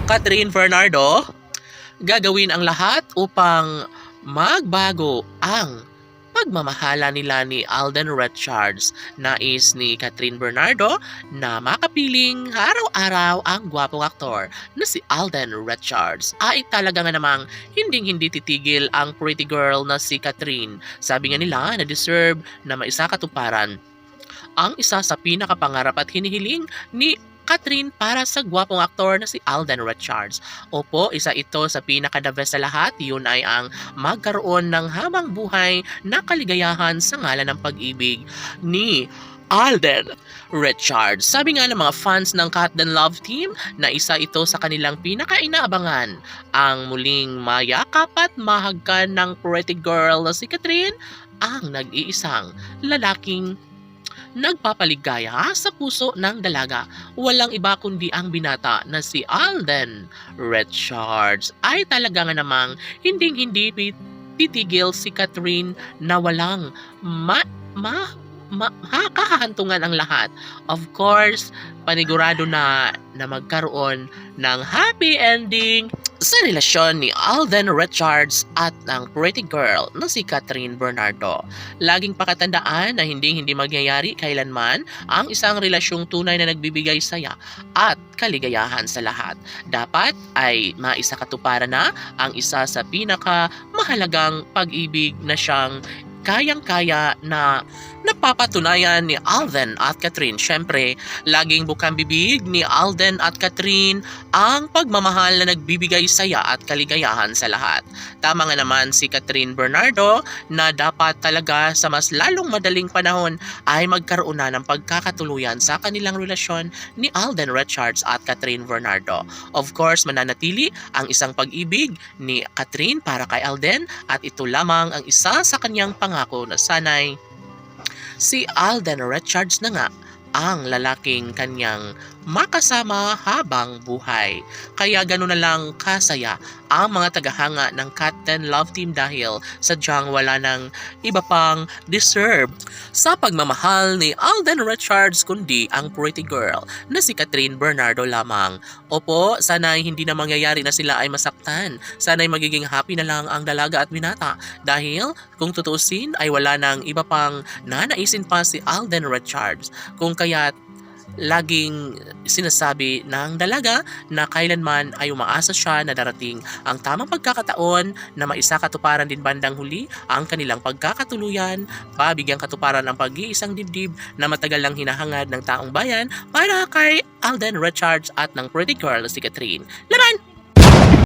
Catherine Bernardo, gagawin ang lahat upang magbago ang pagmamahala nila ni Alden Richards. Nais ni Catherine Bernardo na makapiling araw-araw ang gwapong aktor na si Alden Richards. Ay talaga nga namang hindi titigil ang pretty girl na si Catherine. Sabi nga nila na deserve na maisakatuparan ang isa sa pinakapangarap at hinihiling ni Catherine para sa gwapong aktor na si Alden Richards. Opo, isa ito sa pinaka-the best sa lahat. Yun ay ang magkaroon ng habang buhay na kaligayahan sa ngalan ng pag-ibig ni Alden Richards. Sabi nga ng mga fans ng Cat Then Love Team na isa ito sa kanilang pinaka-inaabangan. Ang muling mayakap at mahagkan ng pretty girl na si Catherine, ang nag-iisang lalaking nagpapaligaya sa puso ng dalaga. Walang iba kundi ang binata na si Alden Richards. Ay talaga nga namang hindi titigil si Catherine na walang makahahantungan ang lahat. Of course, panigurado na magkaroon ng happy ending sa relasyon ni Alden Richards at ng pretty girl na si Catherine Bernardo. Laging pakatandaan na hindi magyayari kailanman ang isang relasyong tunay na nagbibigay saya at kaligayahan sa lahat. Dapat ay maisakatuparan na ang isa sa pinaka mahalagang pag-ibig na siyang kayang-kaya na napapatunayan ni Alden at Catherine. Siyempre, laging bukang bibig ni Alden at Catherine ang pagmamahal na nagbibigay saya at kaligayahan sa lahat. Tama nga naman si Catherine Bernardo na dapat talaga sa mas lalong madaling panahon ay magkaroon na ng pagkakatuluyan sa kanilang relasyon ni Alden Richards at Catherine Bernardo. Of course, mananatili ang isang pag-ibig ni Catherine para kay Alden at ito lamang ang isa sa kanyang pangako na sanay si Alden Richards na nga ang lalaking kanyang makasama habang buhay. Kaya gano'n na lang kasaya ang mga tagahanga ng Cat Then Love Team dahil sadyang wala ng iba pang deserve sa pagmamahal ni Alden Richards kundi ang pretty girl na si Catherine Bernardo lamang. Opo, sana'y hindi na mangyayari na sila ay masaktan. Sana'y magiging happy na lang ang dalaga at binata dahil kung tutusin ay wala ng iba pang nanaisin pa si Alden Richards. Kung kaya't laging sinasabi ng dalaga na kailanman ay umaasa siya na darating ang tamang pagkakataon na maisakatuparan din bandang huli ang kanilang pagkakatuluyan, pabigyang katuparan ang pag-iisang dibdib na matagal lang hinahangad ng taong bayan para kay Alden Richards at ng pretty girl si Catherine. Laban!